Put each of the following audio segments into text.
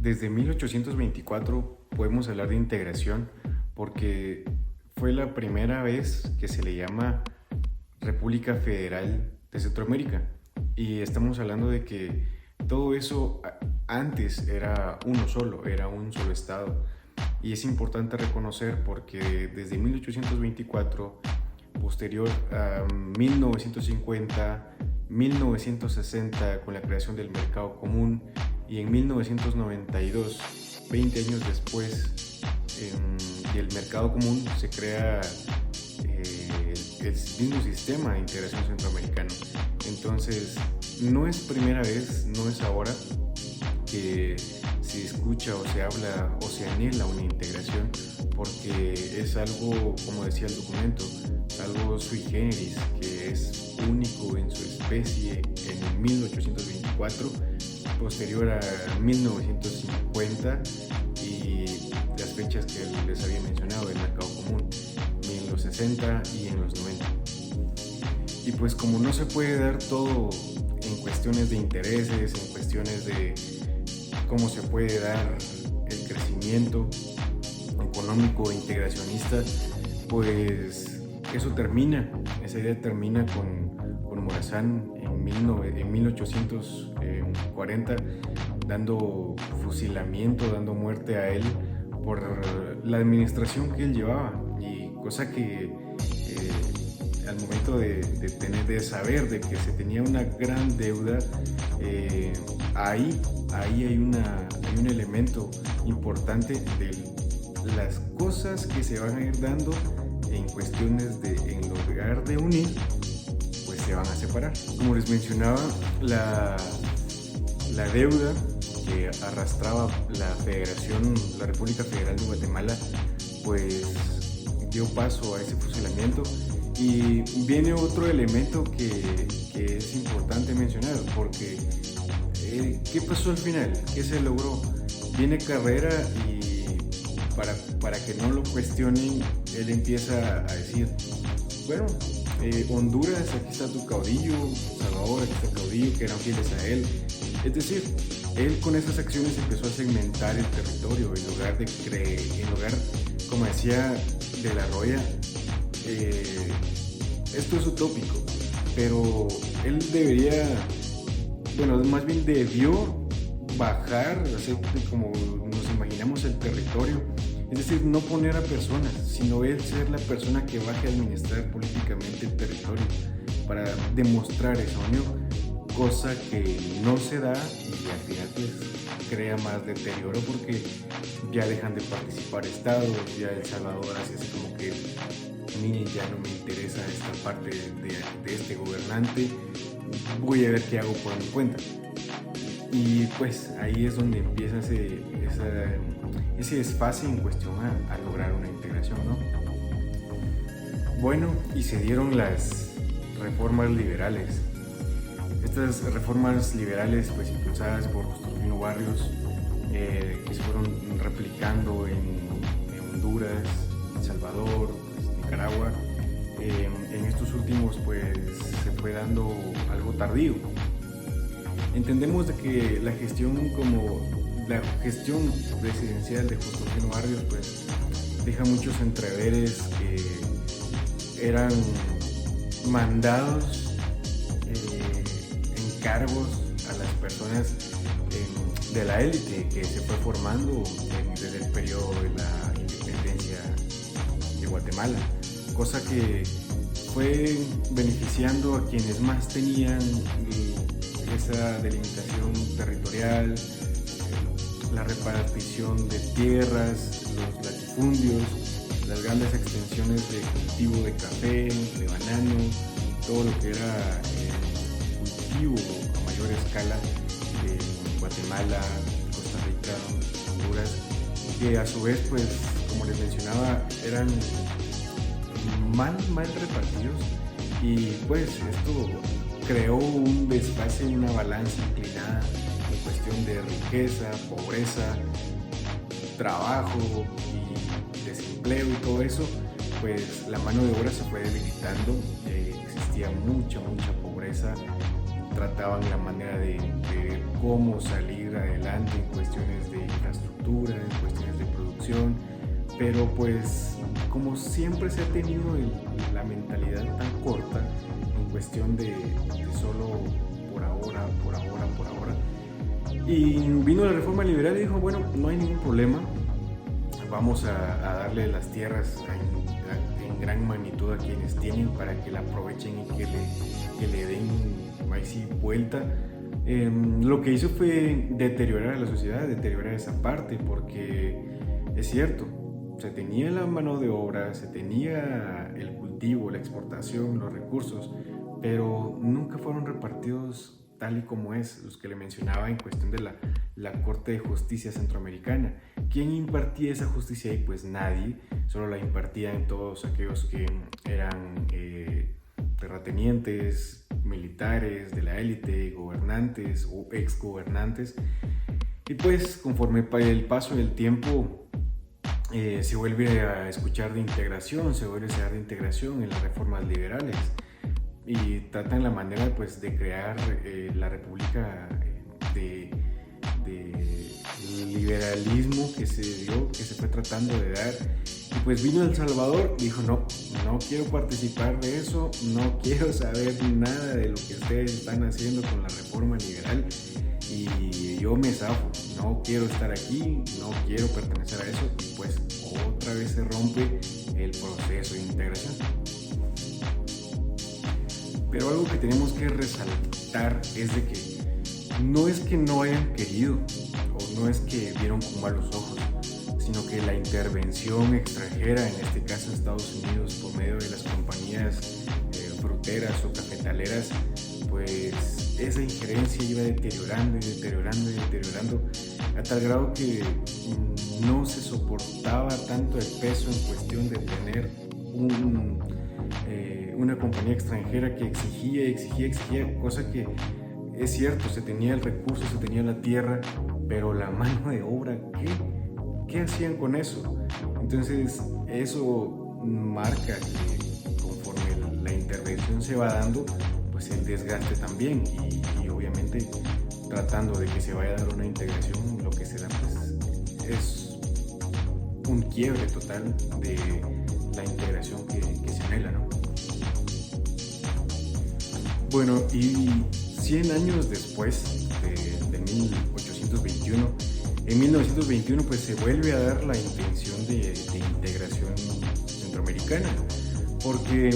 Desde 1824 podemos hablar de integración porque fue la primera vez que se le llama República Federal de Centroamérica. Y estamos hablando de que todo eso antes era era un solo estado. Y es importante reconocer porque desde 1824, posterior a 1950, 1960 con la creación del mercado común y en 1992, 20 años después, del mercado común se crea el mismo sistema de integración centroamericano. Entonces, no es primera vez, no es ahora que se escucha o se habla o se anhela una integración, porque es algo, como decía el documento, algo sui generis, que es único en su especie en 1824, posterior a 1950 y las fechas que les había mencionado del mercado común, en los 60 y en los 90. Y pues como no se puede dar todo en cuestiones de intereses, en cuestiones de cómo se puede dar el crecimiento económico e integracionista, pues eso termina, esa idea termina con Morazán en 1840, dando fusilamiento, dando muerte a él por la administración que él llevaba, y cosa que al momento de saber de que se tenía una gran deuda, ahí hay un elemento importante de las cosas que se van a ir dando en cuestiones de, en lugar de unir, pues se van a separar. Como les mencionaba, la deuda que arrastraba la República Federal de Guatemala, pues dio paso a ese fusilamiento. Y viene otro elemento que es importante mencionar, porque ¿qué pasó al final? ¿Qué se logró? Viene Carrera y para que no lo cuestionen, él empieza a decir, bueno, Honduras, aquí está tu caudillo, Salvador, aquí está el caudillo, que eran fieles a él. Es decir, él con esas acciones empezó a segmentar el territorio en lugar, como decía De la Roya, esto es utópico, pero él más bien debió bajar, así como nos imaginamos el territorio, es decir, no poner a personas, sino él ser la persona que baje a administrar políticamente el territorio para demostrar esa unión, cosa que no se da y al final pues crea más deterioro porque ya dejan de participar estados, ya El Salvador hace así como que miren, ya no me interesa esta parte de este gobernante, voy a ver qué hago por mi cuenta. Y pues ahí es donde empieza ese desfase en cuestión a lograr una integración, ¿no? Bueno, y se dieron las reformas liberales. Estas reformas liberales, pues impulsadas por Justiniano Barrios, que se fueron replicando en Honduras, El Salvador, pues, Nicaragua. En estos últimos, pues se fue dando algo tardío. Entendemos de que la gestión presidencial de Justiniano Barrios, pues deja muchos entreveres que eran mandados, encargos a las personas de la élite que se fue formando desde el periodo de la independencia de Guatemala, cosa que fue beneficiando a quienes más tenían esa delimitación territorial, la repartición de tierras, los latifundios, las grandes extensiones de cultivo de café, de banano, todo lo que era cultivo a mayor escala en Guatemala, Costa Rica, Honduras, que a su vez, pues, como les mencionaba, eran mal repartidos, y pues esto creó un desfase, una balanza inclinada en cuestión de riqueza, pobreza, trabajo y desempleo y todo eso. Pues la mano de obra se fue debilitando, existía mucha pobreza, trataban la manera de cómo salir salga adelante en cuestiones de infraestructura, en cuestiones de producción, pero pues como siempre se ha tenido la mentalidad tan corta en cuestión de solo por ahora, por ahora, por ahora. Y vino la reforma liberal y dijo, bueno, no hay ningún problema, vamos a darle las tierras en gran magnitud a quienes tienen para que la aprovechen y que le den ahí sí vuelta. Lo que hizo fue deteriorar a la sociedad, deteriorar esa parte, porque es cierto, se tenía la mano de obra, se tenía el cultivo, la exportación, los recursos, pero nunca fueron repartidos tal y como es, los que le mencionaba en cuestión de la Corte de Justicia Centroamericana. ¿Quién impartía esa justicia ahí? Pues nadie, solo la impartían todos aquellos que eran terratenientes, militares de la élite, gobernantes o exgobernantes. Y pues conforme el paso del tiempo se vuelve a escuchar de integración, se vuelve a hablar de integración en las reformas liberales y tratan la manera pues de crear la república de liberalismo que se dio, que se fue tratando de dar. Y pues vino El Salvador, dijo no quiero participar de eso, no quiero saber nada de lo que ustedes están haciendo con la reforma liberal y yo me zafo, no quiero estar aquí, no quiero pertenecer a eso, y pues otra vez se rompe el proceso de integración. Pero algo que tenemos que resaltar es de que no hayan querido o no es que vieron con malos ojos, sino que la intervención extranjera, en este caso Estados Unidos, por medio de las compañías fruteras o cafetaleras, pues esa injerencia iba deteriorando y deteriorando y deteriorando a tal grado que no se soportaba tanto el peso en cuestión de tener una compañía extranjera que exigía, cosa que es cierto, se tenía el recurso, se tenía la tierra, pero la mano de obra, ¿qué hacían con eso? Entonces eso marca que conforme la intervención se va dando, pues el desgaste también y obviamente tratando de que se vaya a dar una integración, lo que se da pues es un quiebre total de la integración que se anhela, ¿no? Bueno, y 100 años después de 1821, en 1921 pues se vuelve a dar la intención de integración centroamericana, porque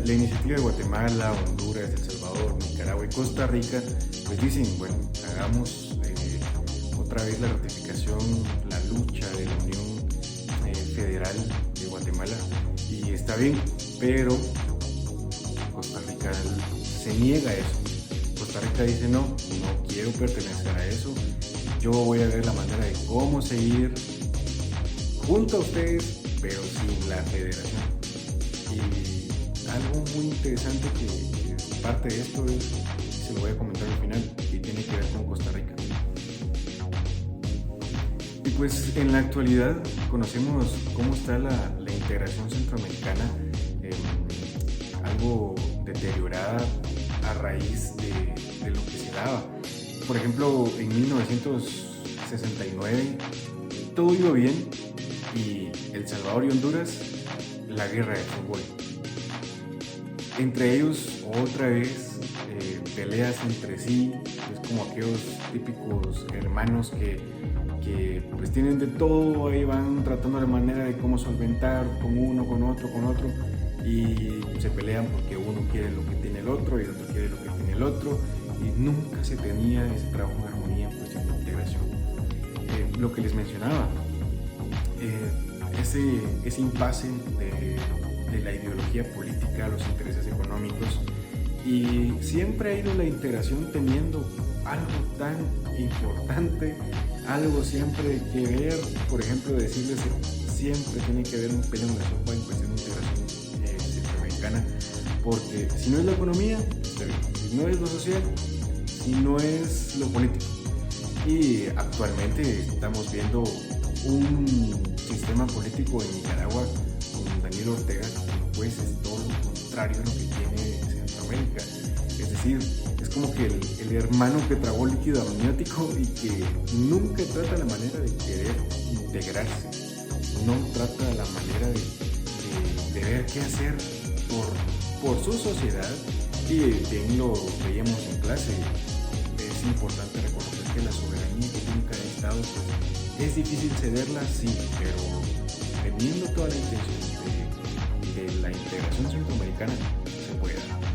la iniciativa de Guatemala, Honduras, El Salvador, Nicaragua y Costa Rica pues dicen, bueno, hagamos otra vez la ratificación, la lucha de la Unión Federal de Guatemala, y está bien, pero Costa Rica se niega a eso. Costa Rica dice no quiero pertenecer a eso, yo voy a ver la manera de cómo seguir junto a ustedes, pero sin la federación. Y algo muy interesante que parte de esto se lo voy a comentar al final, y tiene que ver con Costa Rica. Y pues en la actualidad conocemos cómo está la integración centroamericana, algo deteriorada a raíz de lo que se daba. Por ejemplo, en 1969 todo iba bien y El Salvador y Honduras, la guerra de fútbol. Entre ellos otra vez peleas entre sí, es como aquellos típicos hermanos que pues tienen de todo, ahí van tratando la manera de cómo solventar con uno, con otro, y se pelean porque uno quiere lo que tiene el otro y el otro quiere lo que tiene el otro, y nunca se tenía ese trabajo en armonía en cuestión de integración. Lo que les mencionaba, ese impasse de la ideología política, los intereses económicos, y siempre ha ido la integración teniendo algo tan importante, algo siempre que ver, por ejemplo, decirles que siempre tiene que haber un pelo en la sopa en cuestión de integración centroamericana, porque si no es la economía, si no es lo social, si no es lo político. Y actualmente estamos viendo un sistema político en Nicaragua con Daniel Ortega, que pues es todo lo contrario a lo que tiene Centroamérica. Es decir, es es como que el hermano que tragó líquido amniótico y que nunca trata la manera de querer integrarse, no trata la manera de ver qué hacer por su sociedad. Y bien lo veíamos en clase, es importante reconocer que la soberanía que tiene cada estado pues, es difícil cederla, sí, pero teniendo toda la intención de la integración centroamericana se puede dar.